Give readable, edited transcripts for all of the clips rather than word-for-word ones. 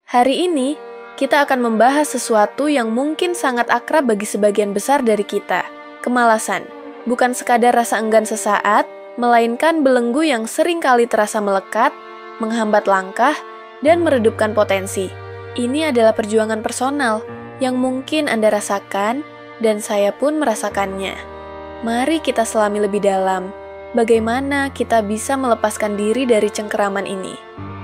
Hari ini, kita akan membahas sesuatu yang mungkin sangat akrab bagi sebagian besar dari kita. Kemalasan, bukan sekadar rasa enggan sesaat, melainkan belenggu yang sering kali terasa melekat, menghambat langkah, dan meredupkan potensi. Ini adalah perjuangan personal yang mungkin Anda rasakan, dan saya pun merasakannya. Mari kita selami lebih dalam, bagaimana kita bisa melepaskan diri dari cengkeraman ini.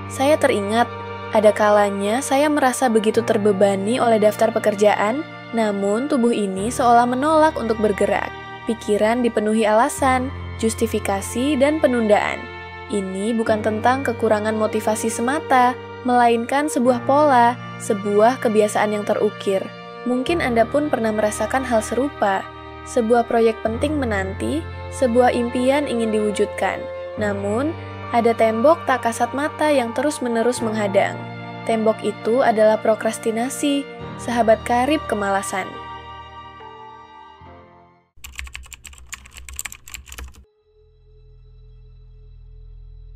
Saya teringat, ada kalanya saya merasa begitu terbebani oleh daftar pekerjaan, namun tubuh ini seolah menolak untuk bergerak. Pikiran dipenuhi alasan, justifikasi, dan penundaan. Ini bukan tentang kekurangan motivasi semata, melainkan sebuah pola, sebuah kebiasaan yang terukir. Mungkin Anda pun pernah merasakan hal serupa. Sebuah proyek penting menanti, sebuah impian ingin diwujudkan. Namun, ada tembok tak kasat mata yang terus-menerus menghadang. Tembok itu adalah prokrastinasi, sahabat karib kemalasan.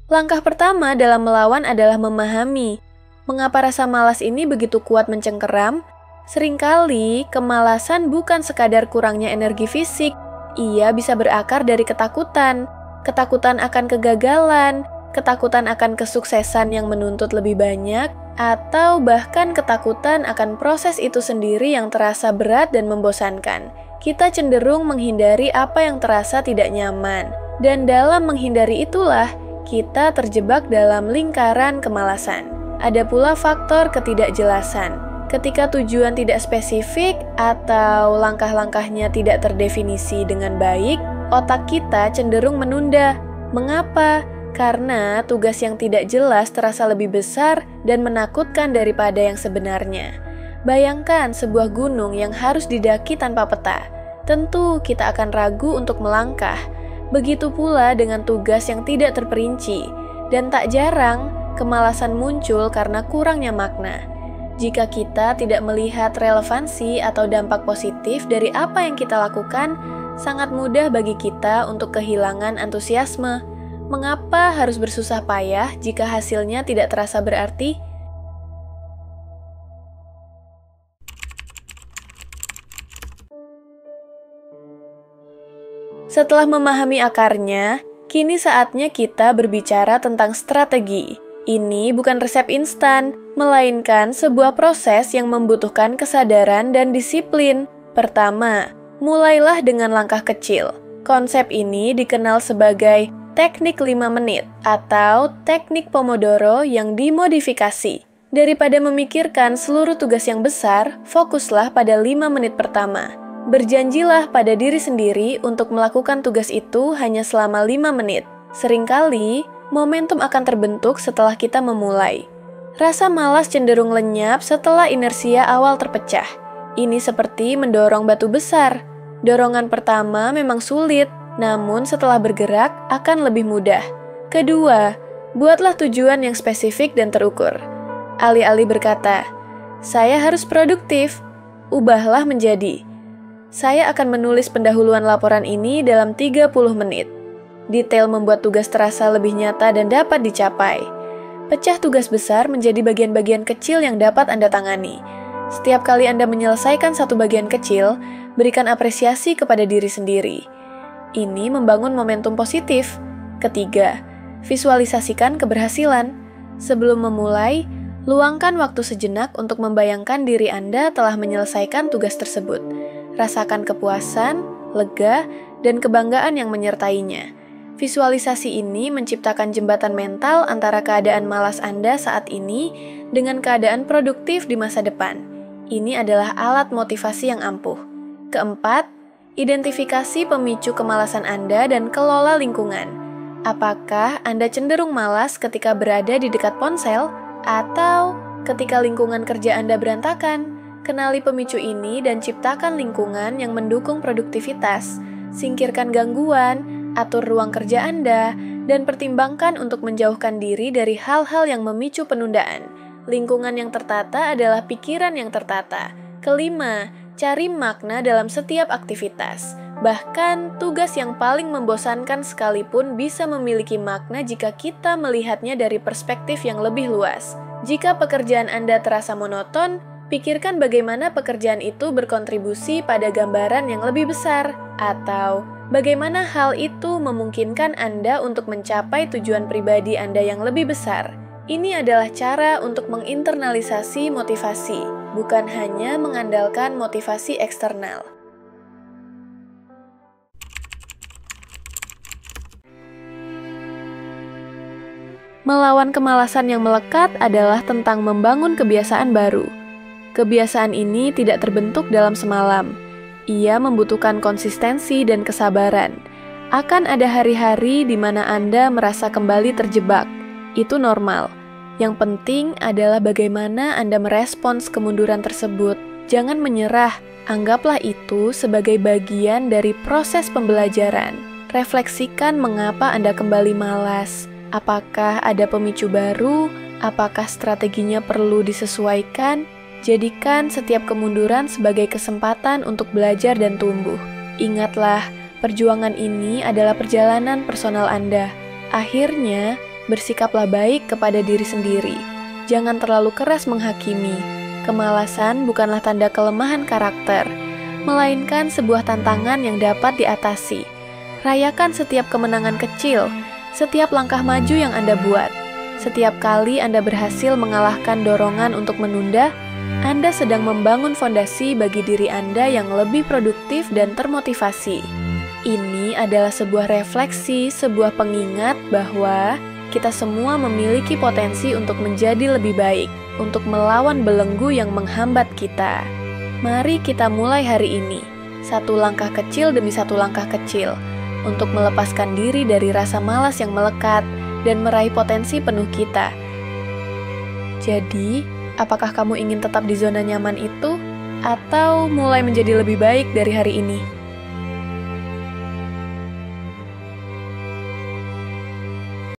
Langkah pertama dalam melawan adalah memahami mengapa rasa malas ini begitu kuat mencengkeram. Seringkali, kemalasan bukan sekadar kurangnya energi fisik, ia bisa berakar dari ketakutan. Ketakutan akan kegagalan, ketakutan akan kesuksesan yang menuntut lebih banyak, atau bahkan ketakutan akan proses itu sendiri yang terasa berat dan membosankan. Kita cenderung menghindari apa yang terasa tidak nyaman, dan dalam menghindari itulah, kita terjebak dalam lingkaran kemalasan. Ada pula faktor ketidakjelasan. Ketika tujuan tidak spesifik atau langkah-langkahnya tidak terdefinisi dengan baik, otak kita cenderung menunda. Mengapa? Karena tugas yang tidak jelas terasa lebih besar dan menakutkan daripada yang sebenarnya. Bayangkan sebuah gunung yang harus didaki tanpa peta. Tentu kita akan ragu untuk melangkah. Begitu pula dengan tugas yang tidak terperinci. Dan tak jarang, kemalasan muncul karena kurangnya makna. Jika kita tidak melihat relevansi atau dampak positif dari apa yang kita lakukan, sangat mudah bagi kita untuk kehilangan antusiasme. Mengapa harus bersusah payah jika hasilnya tidak terasa berarti? Setelah memahami akarnya, kini saatnya kita berbicara tentang strategi. Ini bukan resep instan, melainkan sebuah proses yang membutuhkan kesadaran dan disiplin. Pertama, mulailah dengan langkah kecil. Konsep ini dikenal sebagai teknik 5 menit atau teknik Pomodoro yang dimodifikasi. Daripada memikirkan seluruh tugas yang besar, fokuslah pada 5 menit pertama. Berjanjilah pada diri sendiri untuk melakukan tugas itu hanya selama 5 menit. Seringkali, momentum akan terbentuk setelah kita memulai. Rasa malas cenderung lenyap setelah inersia awal terpecah. Ini seperti mendorong batu besar. Dorongan pertama memang sulit, namun setelah bergerak akan lebih mudah. Kedua, buatlah tujuan yang spesifik dan terukur. Alih-alih berkata, "Saya harus produktif," ubahlah menjadi, "Saya akan menulis pendahuluan laporan ini dalam 30 menit." Detail membuat tugas terasa lebih nyata dan dapat dicapai. Pecah tugas besar menjadi bagian-bagian kecil yang dapat Anda tangani. Setiap kali Anda menyelesaikan satu bagian kecil, berikan apresiasi kepada diri sendiri. Ini membangun momentum positif. Ketiga, visualisasikan keberhasilan. Sebelum memulai, luangkan waktu sejenak untuk membayangkan diri Anda telah menyelesaikan tugas tersebut. Rasakan kepuasan, lega, dan kebanggaan yang menyertainya. Visualisasi ini menciptakan jembatan mental antara keadaan malas Anda saat ini dengan keadaan produktif di masa depan. Ini adalah alat motivasi yang ampuh. Keempat, identifikasi pemicu kemalasan Anda dan kelola lingkungan. Apakah Anda cenderung malas ketika berada di dekat ponsel atau ketika lingkungan kerja Anda berantakan? Kenali pemicu ini dan ciptakan lingkungan yang mendukung produktivitas. Singkirkan gangguan, atur ruang kerja Anda, dan pertimbangkan untuk menjauhkan diri dari hal-hal yang memicu penundaan. Lingkungan yang tertata adalah pikiran yang tertata. Kelima, cari makna dalam setiap aktivitas. Bahkan, tugas yang paling membosankan sekalipun bisa memiliki makna jika kita melihatnya dari perspektif yang lebih luas. Jika pekerjaan Anda terasa monoton, pikirkan bagaimana pekerjaan itu berkontribusi pada gambaran yang lebih besar, atau bagaimana hal itu memungkinkan Anda untuk mencapai tujuan pribadi Anda yang lebih besar. Ini adalah cara untuk menginternalisasi motivasi, bukan hanya mengandalkan motivasi eksternal. Melawan kemalasan yang melekat adalah tentang membangun kebiasaan baru. Kebiasaan ini tidak terbentuk dalam semalam. Ia membutuhkan konsistensi dan kesabaran. Akan ada hari-hari di mana Anda merasa kembali terjebak. Itu normal. Yang penting adalah bagaimana Anda merespons kemunduran tersebut. Jangan menyerah. Anggaplah itu sebagai bagian dari proses pembelajaran. Refleksikan mengapa Anda kembali malas. Apakah ada pemicu baru? Apakah strateginya perlu disesuaikan? Jadikan setiap kemunduran sebagai kesempatan untuk belajar dan tumbuh. Ingatlah, perjuangan ini adalah perjalanan personal Anda. Akhirnya, bersikaplah baik kepada diri sendiri. Jangan terlalu keras menghakimi. Kemalasan bukanlah tanda kelemahan karakter, melainkan sebuah tantangan yang dapat diatasi. Rayakan setiap kemenangan kecil, setiap langkah maju yang Anda buat. Setiap kali Anda berhasil mengalahkan dorongan untuk menunda, Anda sedang membangun fondasi bagi diri Anda yang lebih produktif dan termotivasi. Ini adalah sebuah refleksi, sebuah pengingat bahwa kita semua memiliki potensi untuk menjadi lebih baik, untuk melawan belenggu yang menghambat kita. Mari kita mulai hari ini, satu langkah kecil demi satu langkah kecil, untuk melepaskan diri dari rasa malas yang melekat dan meraih potensi penuh kita. Jadi, apakah kamu ingin tetap di zona nyaman itu? Atau mulai menjadi lebih baik dari hari ini?